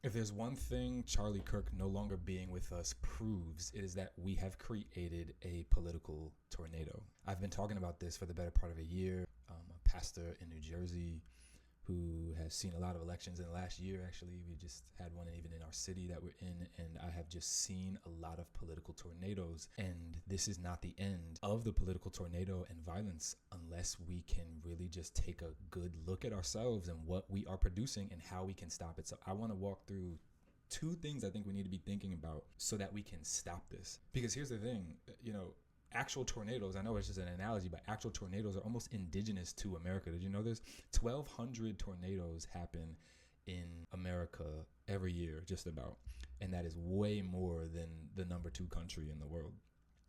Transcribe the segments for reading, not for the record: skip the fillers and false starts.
If there's one thing Charlie Kirk no longer being with us proves, it is that we have created a political tornado. I've been talking about this for the better part of a year. A pastor in New Jersey who has seen a lot of elections in the last year. Actually, we just had one even in our city that we're in, and I have just seen a lot of political tornadoes. And this is not the end of the political tornado and violence unless we can really just take a good look at ourselves and what we are producing and how we can stop it. So I want to walk through two things I think we need to be thinking about so that we can stop this. Because here's the thing, actual tornadoes, I know it's just an analogy, but actual tornadoes are almost indigenous to America. Did you know this? 1,200 tornadoes happen in America every year, just about. And that is way more than the number 2 country in the world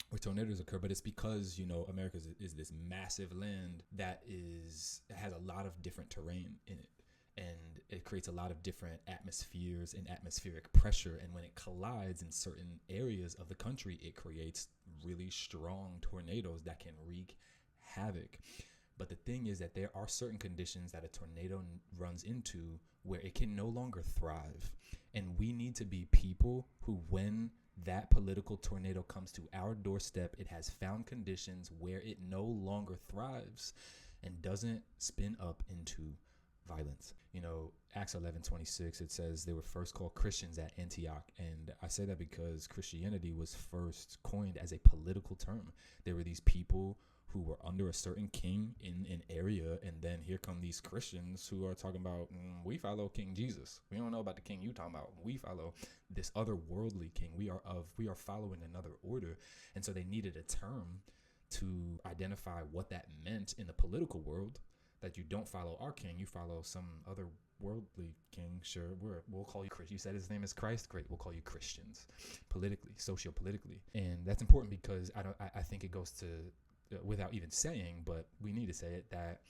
where tornadoes occur. But it's because, America is this massive land that has a lot of different terrain in it. And it creates a lot of different atmospheres and atmospheric pressure. And when it collides in certain areas of the country, it creates really strong tornadoes that can wreak havoc. But the thing is that there are certain conditions that a tornado runs into where it can no longer thrive. And we need to be people who, when that political tornado comes to our doorstep, it has found conditions where it no longer thrives and doesn't spin up into violence. Acts 11:26, it says they were first called Christians at Antioch. And I say that because Christianity was first coined as a political term. There were these people who were under a certain king in an area, and then here come these Christians who are talking about, we follow King Jesus. We don't know about the king you talking about. We follow this other worldly king. We are following another order. And so they needed a term to identify what that meant in the political world. That you don't follow our king, you follow some other worldly king. Sure, we'll call you Christ. You said his name is Christ. Great, we'll call you Christians, politically, socio-politically, and that's important because I think it goes to without even saying, but we need to say it, that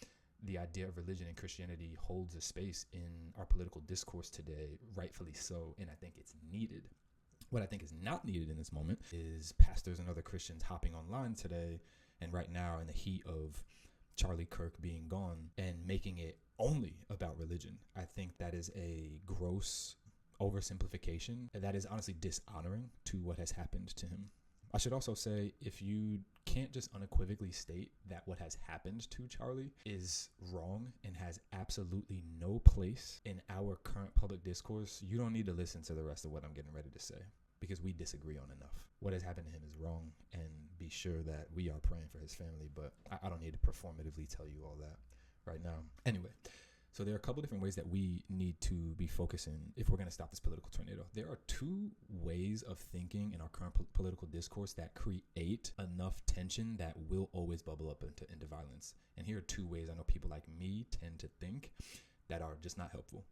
the idea of religion and Christianity holds a space in our political discourse today, rightfully so, and I think it's needed. What I think is not needed in this moment is pastors and other Christians hopping online today and right now in the heat of Charlie Kirk being gone and making it only about religion. I think that is a gross oversimplification. That is honestly dishonoring to what has happened to him. I should also say, if you can't just unequivocally state that what has happened to Charlie is wrong and has absolutely no place in our current public discourse, you don't need to listen to the rest of what I'm getting ready to say, because we disagree on enough. What has happened to him is wrong, and be sure that we are praying for his family, but I don't need to performatively tell you all that right now. Anyway, so there are a couple different ways that we need to be focusing if we're going to stop this political tornado. There are 2 ways of thinking in our current political discourse that create enough tension that will always bubble up into violence. And here are 2 ways I know people like me tend to think that are just not helpful.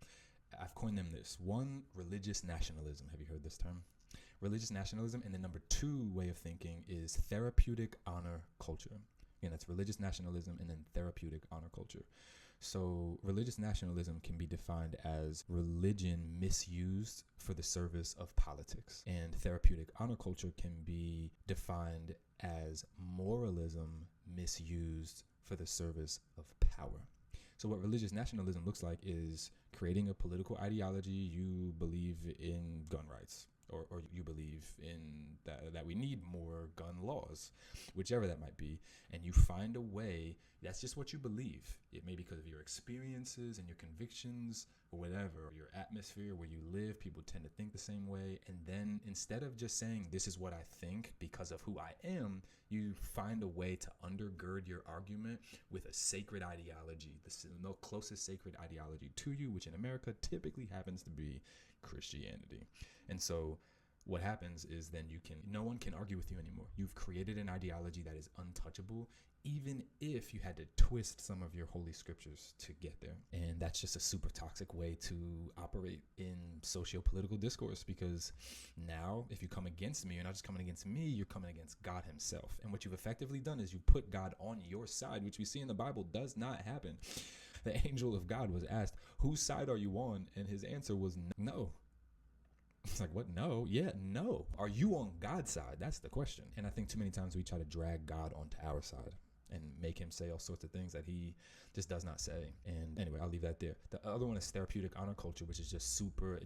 I've coined them this. 1, religious nationalism. Have you heard this term? Religious nationalism. And the number 2 way of thinking is therapeutic honor culture. Again, that's religious nationalism and then therapeutic honor culture. So religious nationalism can be defined as religion misused for the service of politics. And therapeutic honor culture can be defined as moralism misused for the service of power. So what religious nationalism looks like is creating a political ideology. You believe in gun rights, or you believe in that we need more gun laws, whichever that might be, and you find a way, that's just what you believe. It may be because of your experiences and your convictions or whatever, or your atmosphere where you live, people tend to think the same way, and then instead of just saying, this is what I think because of who I am, you find a way to undergird your argument with a sacred ideology, the closest sacred ideology to you, which in America typically happens to be Christianity. And so what happens is then no one can argue with you anymore. You've created an ideology that is untouchable, even if you had to twist some of your holy scriptures to get there. And that's just a super toxic way to operate in socio-political discourse, because now if you come against me, you're not just coming against me, you're coming against God himself. And what you've effectively done is you put God on your side, which we see in the Bible does not happen. The angel of God was asked, whose side are you on? And his answer was no. It's like, what? No. Yeah, no. Are you on God's side? That's the question. And I think too many times we try to drag God onto our side. and make him say all sorts of things that he just does not say. And anyway, I'll leave that there. The other one is therapeutic honor culture, which is just super.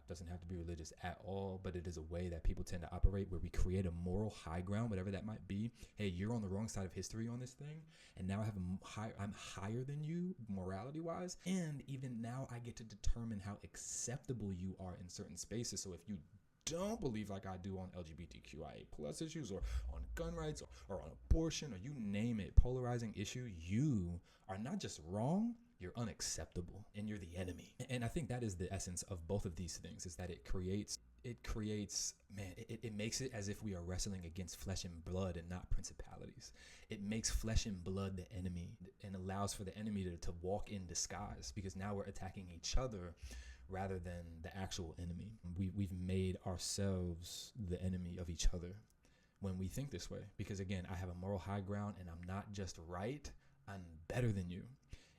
Doesn't have to be religious at all, but it is a way that people tend to operate where we create a moral high ground, whatever that might be. Hey, you're on the wrong side of history on this thing, and now I'm higher than you morality wise, and even now I get to determine how acceptable you are in certain spaces. So if you don't believe like I do on LGBTQIA plus issues or on gun rights or on abortion or you name it, polarizing issue, you are not just wrong, you're unacceptable and you're the enemy. And I think that is the essence of both of these things, is that it makes it as if we are wrestling against flesh and blood and not principalities. It makes flesh and blood the enemy and allows for the enemy to walk in disguise, because now we're attacking each other rather than the actual enemy. We've made ourselves the enemy of each other when we think this way. Because again, I have a moral high ground and I'm not just right, I'm better than you.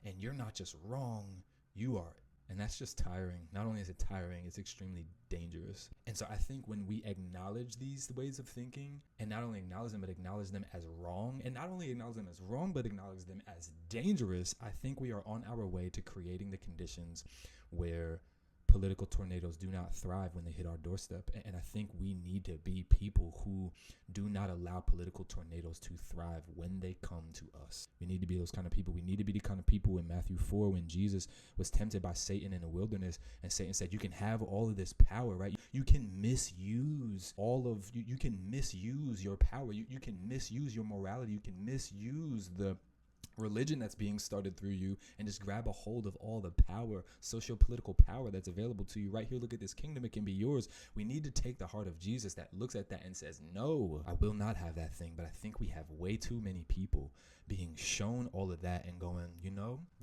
And you're not just wrong, you are. And that's just tiring. Not only is it tiring, it's extremely dangerous. And so I think when we acknowledge these ways of thinking, and not only acknowledge them, but acknowledge them as wrong, and not only acknowledge them as wrong, but acknowledge them as dangerous, I think we are on our way to creating the conditions where political tornadoes do not thrive when they hit our doorstep. And I think we need to be people who do not allow political tornadoes to thrive when they come to us. We need to be those kind of people. We need to be the kind of people in Matthew 4 when Jesus was tempted by Satan in the wilderness, and Satan said, you can have all of this power, right? You can misuse you can misuse your power. You can misuse your morality. You can misuse the religion that's being started through you and just grab a hold of all the power, socio-political power that's available to you right here. Look at this kingdom, it can be yours. We need to take the heart of Jesus that looks at that and says, no, I will not have that thing. But I think we have way too many people being shown all of that and going,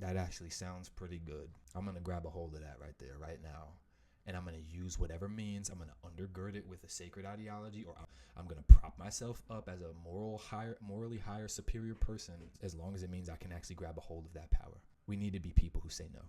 that actually sounds pretty good. I'm going to grab a hold of that right there, right now. And I'm going to use whatever means. I'm going to undergird it with a sacred ideology, or I'm going to prop myself up as a morally higher, superior person, as long as it means I can actually grab a hold of that power. We need to be people who say no.